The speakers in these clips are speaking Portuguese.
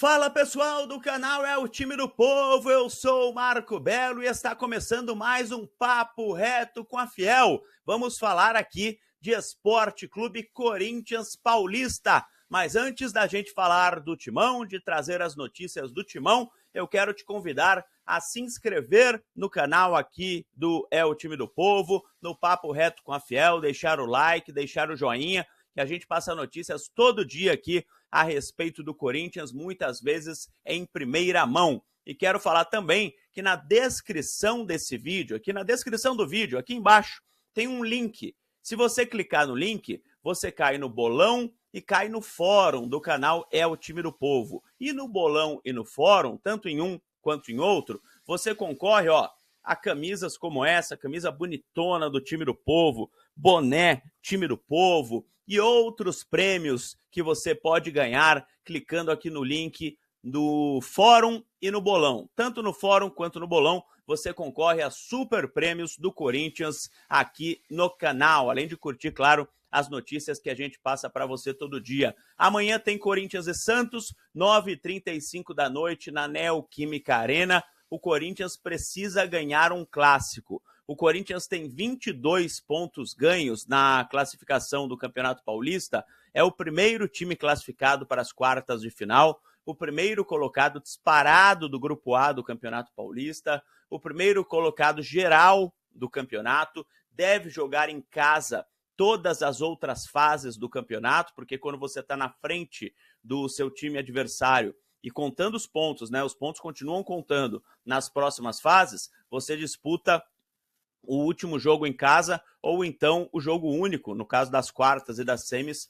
Fala pessoal do canal É o Time do Povo, eu sou o Marco Belo e está começando mais um Papo Reto com a Fiel. Vamos falar aqui de Esporte Clube Corinthians Paulista. Mas antes da gente falar do Timão, de trazer as notícias do Timão, eu quero te convidar a se inscrever no canal aqui do É o Time do Povo, no Papo Reto com a Fiel, deixar o like, deixar o joinha, que a gente passa notícias todo dia aqui a respeito do Corinthians, muitas vezes em primeira mão. E quero falar também que na descrição desse vídeo, aqui na descrição do vídeo, aqui embaixo, tem um link. Se você clicar no link, você cai no bolão e cai no fórum do canal É o Time do Povo. E no bolão e no fórum, tanto em um quanto em outro, você concorre, a camisas como essa, camisa bonitona do Time do Povo, boné Time do Povo e outros prêmios que você pode ganhar clicando aqui no link do fórum e no bolão. Tanto no fórum quanto no bolão, você concorre a super prêmios do Corinthians aqui no canal, além de curtir, claro, as notícias que a gente passa para você todo dia. Amanhã tem Corinthians e Santos, 9h35 da noite na Neoquímica Arena. O Corinthians precisa ganhar um clássico. O Corinthians tem 22 pontos ganhos na classificação do Campeonato Paulista. É o primeiro time classificado para as quartas de final, o primeiro colocado disparado do Grupo A do Campeonato Paulista, o primeiro colocado geral do campeonato, deve jogar em casa todas as outras fases do campeonato, porque quando você está na frente do seu time adversário e contando os pontos, né, os pontos continuam contando nas próximas fases, você disputa o último jogo em casa ou então o jogo único, no caso das quartas e das semis,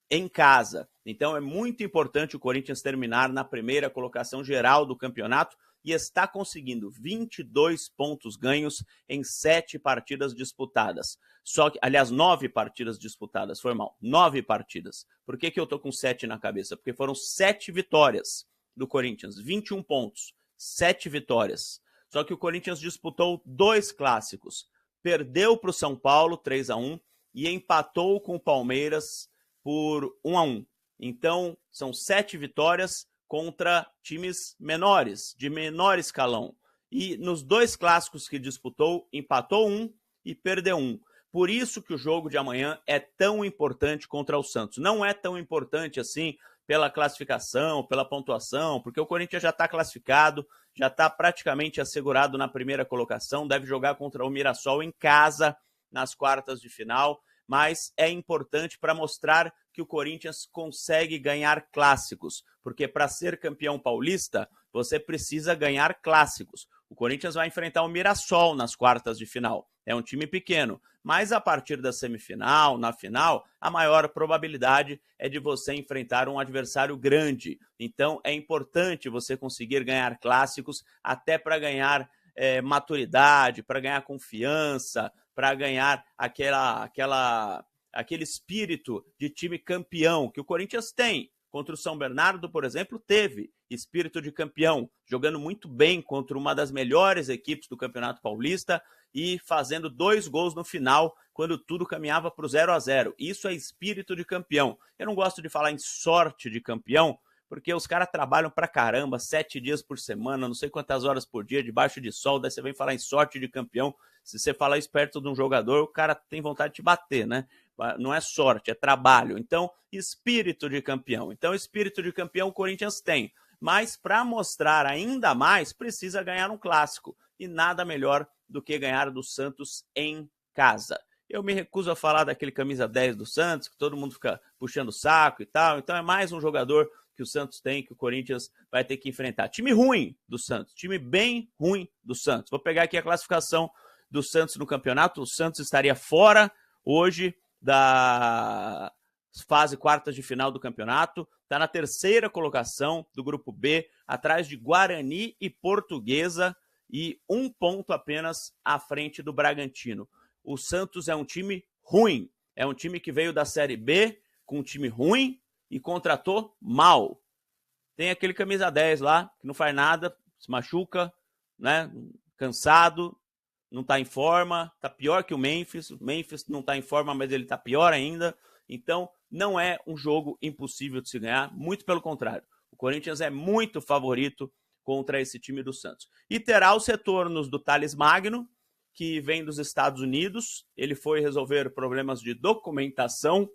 em casa. Então é muito importante o Corinthians terminar na primeira colocação geral do campeonato e está conseguindo 22 pontos ganhos em 7 partidas disputadas. Só que, aliás, 9 partidas disputadas, foi mal, 9 partidas. Por que eu tô com 7 na cabeça? Porque foram 7 vitórias do Corinthians, 21 pontos, 7 vitórias. Só que o Corinthians disputou 2 clássicos. Perdeu para o São Paulo, 3-1, e empatou com o Palmeiras por 1-1. Então, são 7 vitórias contra times menores, de menor escalão. E nos 2 clássicos que disputou, empatou 1 e perdeu 1. Por isso que o jogo de amanhã é tão importante contra o Santos. Não é tão importante assim pela classificação, pela pontuação, porque o Corinthians já está classificado, já está praticamente assegurado na primeira colocação, deve jogar contra o Mirassol em casa nas quartas de final, mas é importante para mostrar que o Corinthians consegue ganhar clássicos, porque para ser campeão paulista, você precisa ganhar clássicos. O Corinthians vai enfrentar o Mirassol nas quartas de final. É um time pequeno, mas a partir da semifinal, na final, a maior probabilidade é de você enfrentar um adversário grande. Então é importante você conseguir ganhar clássicos até para ganhar maturidade, para ganhar confiança, para ganhar aquele espírito de time campeão que o Corinthians tem. Contra o São Bernardo, por exemplo, teve espírito de campeão, jogando muito bem contra uma das melhores equipes do Campeonato Paulista e fazendo 2 gols no final, quando tudo caminhava para o 0-0. Isso é espírito de campeão. Eu não gosto de falar em sorte de campeão, porque os caras trabalham pra caramba, 7 dias por semana, não sei quantas horas por dia, debaixo de sol, daí você vem falar em sorte de campeão. Se você falar isso perto de um jogador, o cara tem vontade de te bater, né? Não é sorte, é trabalho. Então, espírito de campeão. Então, espírito de campeão o Corinthians tem. Mas, para mostrar ainda mais, precisa ganhar um clássico. E nada melhor do que ganhar do Santos em casa. Eu me recuso a falar daquele camisa 10 do Santos, que todo mundo fica puxando o saco e tal. Então, é mais um jogador que o Santos tem, que o Corinthians vai ter que enfrentar. Time ruim do Santos, time bem ruim do Santos. Vou pegar aqui a classificação do Santos no campeonato. O Santos estaria fora hoje da fase quartas de final do campeonato, está na 3ª colocação do grupo B, atrás de Guarani e Portuguesa e 1 ponto apenas à frente do Bragantino. O Santos é um time ruim, é um time que veio da Série B com um time ruim e contratou mal. Tem aquele camisa 10 lá, que não faz nada, se machuca, né? Cansado, não está em forma, está pior que o Memphis. O Memphis não está em forma, mas ele está pior ainda. Então, não é um jogo impossível de se ganhar, muito pelo contrário. O Corinthians é muito favorito contra esse time do Santos. E terá os retornos do Thales Magno, que vem dos Estados Unidos. Ele foi resolver problemas de documentação.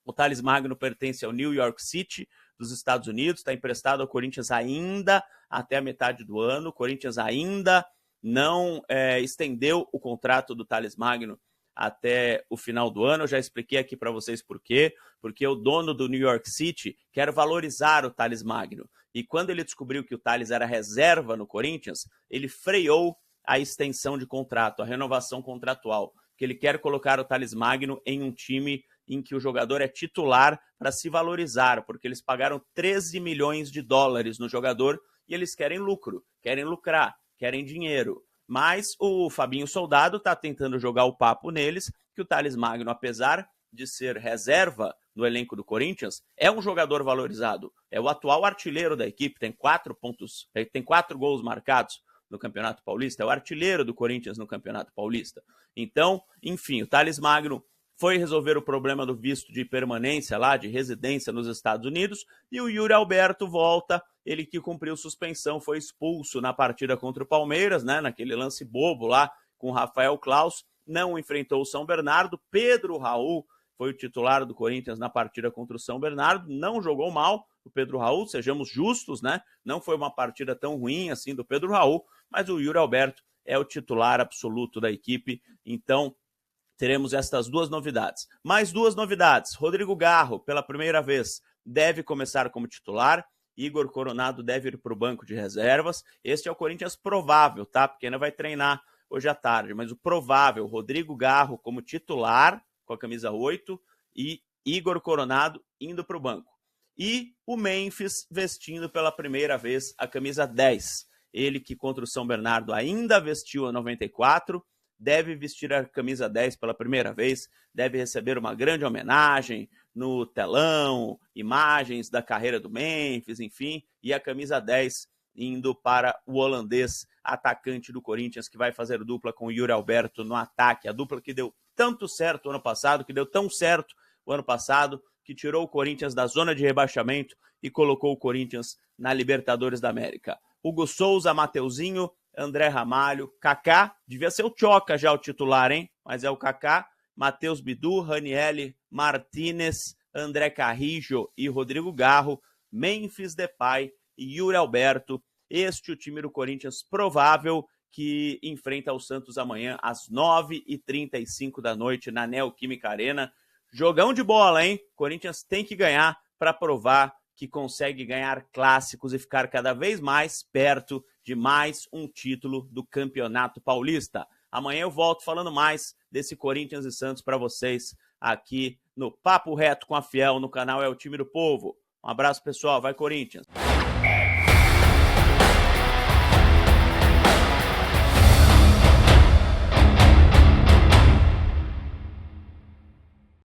O Thales Magno pertence ao New York City, dos Estados Unidos, está emprestado ao Corinthians ainda até a metade do ano. O Corinthians ainda não estendeu o contrato do Thales Magno até o final do ano. Eu já expliquei aqui para vocês por quê. Porque o dono do New York City quer valorizar o Thales Magno. E quando ele descobriu que o Thales era reserva no Corinthians, ele freou a extensão de contrato, a renovação contratual. Que ele quer colocar o Thales Magno em um time em que o jogador é titular para se valorizar, porque eles pagaram 13 milhões de dólares no jogador e eles querem lucro, querem lucrar, querem dinheiro. Mas o Fabinho Soldado está tentando jogar o papo neles, que o Thales Magno, apesar de ser reserva no elenco do Corinthians, é um jogador valorizado. É o atual artilheiro da equipe, tem 4 gols marcados no Campeonato Paulista, é o artilheiro do Corinthians no Campeonato Paulista. Então, enfim, o Thales Magno foi resolver o problema do visto de permanência lá, de residência nos Estados Unidos, e o Yuri Alberto volta, ele que cumpriu suspensão, foi expulso na partida contra o Palmeiras, né, naquele lance bobo lá com o Rafael Claus, não enfrentou o São Bernardo. Pedro Raul foi o titular do Corinthians na partida contra o São Bernardo, não jogou mal o Pedro Raul, sejamos justos, né, não foi uma partida tão ruim assim do Pedro Raul, mas o Yuri Alberto é o titular absoluto da equipe, então teremos estas duas novidades. Mais duas novidades. Rodrigo Garro, pela primeira vez, deve começar como titular. Igor Coronado deve ir para o banco de reservas. Este é o Corinthians provável, tá? Porque ainda vai treinar hoje à tarde. Mas o provável, Rodrigo Garro como titular, com a camisa 8, e Igor Coronado indo para o banco. E o Memphis vestindo pela primeira vez a camisa 10. Ele que contra o São Bernardo ainda vestiu a 94, deve vestir a camisa 10 pela primeira vez, deve receber uma grande homenagem no telão, imagens da carreira do Memphis, enfim, e a camisa 10 indo para o holandês, atacante do Corinthians, que vai fazer dupla com o Yuri Alberto no ataque, a dupla que deu tanto certo ano passado, que deu tão certo o ano passado, que tirou o Corinthians da zona de rebaixamento e colocou o Corinthians na Libertadores da América. Hugo Souza, Mateuzinho, André Ramalho, Kaká, devia ser o Choca já o titular, hein? Mas é o Kaká, Matheus Bidu, Ranielli, Martínez, André Carrijo e Rodrigo Garro, Memphis Depay e Yuri Alberto. Este é o time do Corinthians provável que enfrenta o Santos amanhã às 9h35 da noite na Neoquímica Arena. Jogão de bola, hein? Corinthians tem que ganhar para provar que consegue ganhar clássicos e ficar cada vez mais perto de mais um título do Campeonato Paulista. Amanhã eu volto falando mais desse Corinthians e Santos para vocês aqui no Papo Reto com a Fiel, no canal É o Time do Povo. Um abraço, pessoal. Vai, Corinthians!